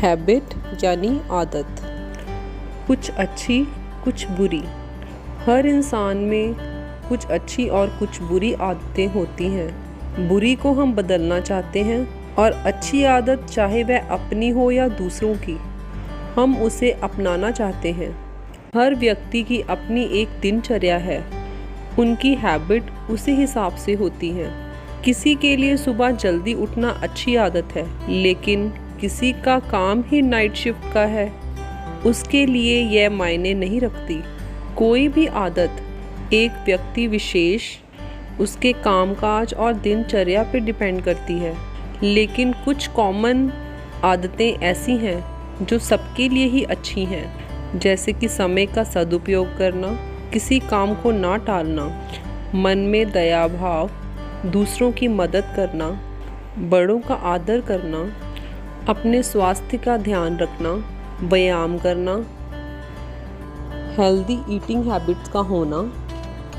Habit यानी आदत, कुछ अच्छी कुछ बुरी। हर इंसान में कुछ अच्छी और कुछ बुरी आदतें होती हैं। बुरी को हम बदलना चाहते हैं और अच्छी आदत, चाहे वह अपनी हो या दूसरों की, हम उसे अपनाना चाहते हैं। हर व्यक्ति की अपनी एक दिनचर्या है, उनकी हैबिट उसी हिसाब से होती है। किसी के लिए सुबह जल्दी उठना अच्छी आदत है, लेकिन किसी का काम ही नाइट शिफ्ट का है, उसके लिए यह मायने नहीं रखती। कोई भी आदत एक व्यक्ति विशेष, उसके कामकाज और दिनचर्या पर डिपेंड करती है, लेकिन कुछ कॉमन आदतें ऐसी हैं जो सबके लिए ही अच्छी हैं, जैसे कि समय का सदुपयोग करना, किसी काम को ना टालना, मन में दया भाव, दूसरों की मदद करना, बड़ों का आदर करना, अपने स्वास्थ्य का ध्यान रखना, व्यायाम करना, हेल्दी ईटिंग हैबिट्स का होना।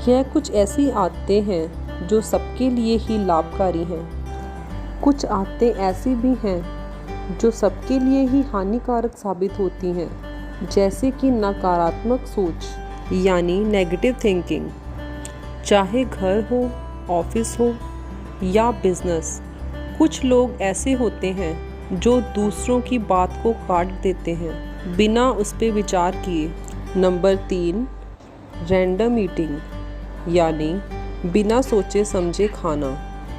यह कुछ ऐसी आदतें हैं जो सबके लिए ही लाभकारी हैं। कुछ आदतें ऐसी भी हैं जो सबके लिए ही हानिकारक साबित होती हैं, जैसे कि नकारात्मक सोच यानी नेगेटिव थिंकिंग। चाहे घर हो, ऑफिस हो या बिजनेस, कुछ लोग ऐसे होते हैं जो दूसरों की बात को काट देते हैं बिना उस पर विचार किए। नंबर 3, रैंडम ईटिंग यानी बिना सोचे समझे खाना।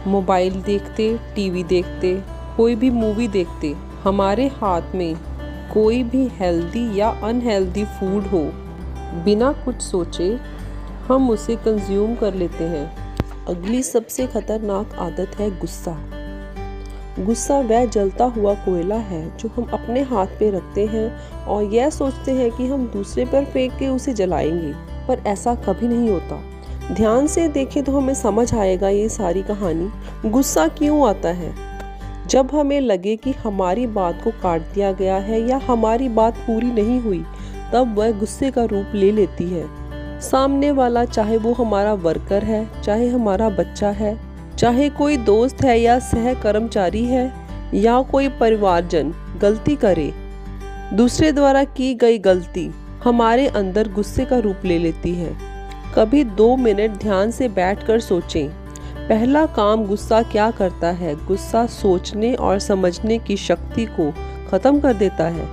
मोबाइल देखते, टीवी देखते, कोई भी मूवी देखते, हमारे हाथ में कोई भी हेल्दी या अनहेल्दी फूड हो, बिना कुछ सोचे हम उसे कंज्यूम कर लेते हैं। अगली सबसे खतरनाक आदत है गुस्सा। गुस्सा वह जलता हुआ कोयला है जो हम अपने हाथ पे रखते हैं और यह सोचते हैं कि हम दूसरे पर फेंक के उसे जलाएंगे, पर ऐसा कभी नहीं होता। ध्यान से देखें तो हमें समझ आएगा ये सारी कहानी। गुस्सा क्यों आता है? जब हमें लगे कि हमारी बात को काट दिया गया है या हमारी बात पूरी नहीं हुई, तब वह गुस्से का रूप ले लेती है। सामने वाला, चाहे वो हमारा वर्कर है, चाहे हमारा बच्चा है, चाहे कोई दोस्त है या सह कर्मचारी है या कोई परिवारजन, गलती करे, दूसरे द्वारा की गई गलती हमारे अंदर गुस्से का रूप ले लेती है। कभी 2 मिनट ध्यान से बैठकर सोचें, पहला काम गुस्सा क्या करता है? गुस्सा सोचने और समझने की शक्ति को खत्म कर देता है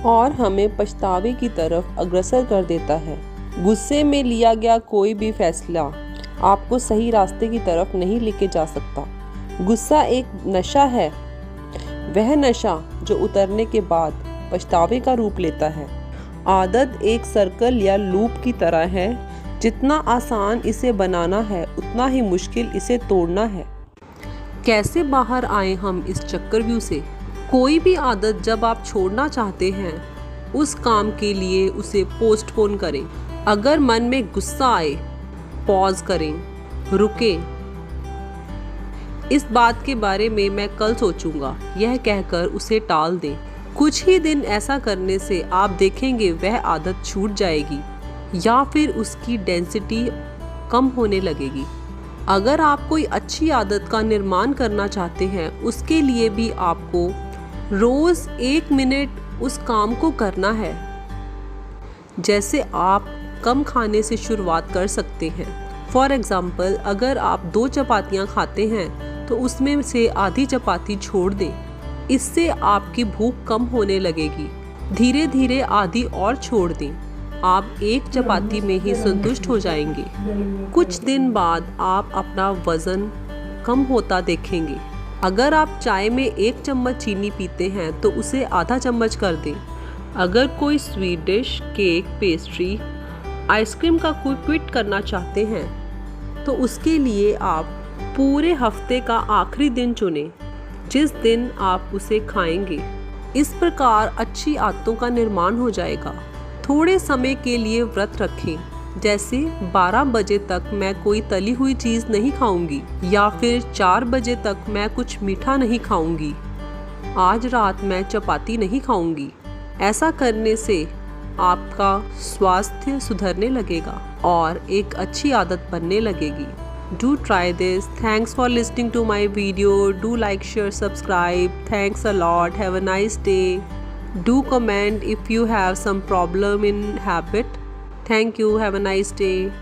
और हमें पछतावे की तरफ अग्रसर कर देता है। गुस्से में लिया गया कोई भी फैसला आपको सही रास्ते की तरफ नहीं लेके जा सकता। गुस्सा एक नशा है, वह नशा जो उतरने के बाद पछतावे का रूप लेता है। आदत एक सर्कल या लूप की तरह है, जितना आसान इसे बनाना है उतना ही मुश्किल इसे तोड़ना है। कैसे बाहर आए हम इस चक्रव्यूह से? कोई भी आदत जब आप छोड़ना चाहते हैं, उस काम के लिए उसे पोस्टपोन करें। अगर मन में गुस्सा आए, पॉज करें, रुकें, इस बात के बारे में मैं कल सोचूंगा, यह कहकर उसे टाल दें। कुछ ही दिन ऐसा करने से आप देखेंगे वह आदत छूट जाएगी या फिर उसकी डेंसिटी कम होने लगेगी। अगर आप कोई अच्छी आदत का निर्माण करना चाहते हैं, उसके लिए भी आपको रोज 1 मिनट उस काम को करना है। जैसे आप कम खाने से शुरुआत कर सकते हैं। फॉर एग्जाम्पल, अगर आप 2 चपातियाँ खाते हैं तो उसमें से आधी चपाती छोड़ दें। इससे आपकी भूख कम होने लगेगी। धीरे धीरे आधी और छोड़ दें। आप 1 चपाती में ही संतुष्ट हो जाएंगे। कुछ दिन बाद आप अपना वजन कम होता देखेंगे। अगर आप चाय में 1 चम्मच चीनी पीते हैं तो उसे आधा चम्मच कर दें। अगर कोई sweet dish, cake, pastry, ice cream का कोई क्विट करना चाहते हैं तो उसके लिए आप पूरे हफ्ते का आखिरी दिन चुनें जिस दिन आप उसे खाएंगे। इस प्रकार अच्छी आदतों का निर्माण हो जाएगा। थोड़े समय के लिए व्रत रखें, जैसे 12 बजे तक मैं कोई तली हुई चीज़ नहीं खाऊंगी या फिर 4 बजे तक मैं कुछ मीठा नहीं खाऊंगी, आज रात मैं चपाती नहीं खाऊंगी। ऐसा करने से आपका स्वास्थ्य सुधरने लगेगा और एक अच्छी आदत बनने लगेगी। Do try this. Thanks for listening to my video. Do like, share, subscribe. Thanks a lot. Have a nice day. Do comment if you have some problem in habit. Thank you. Have a nice day.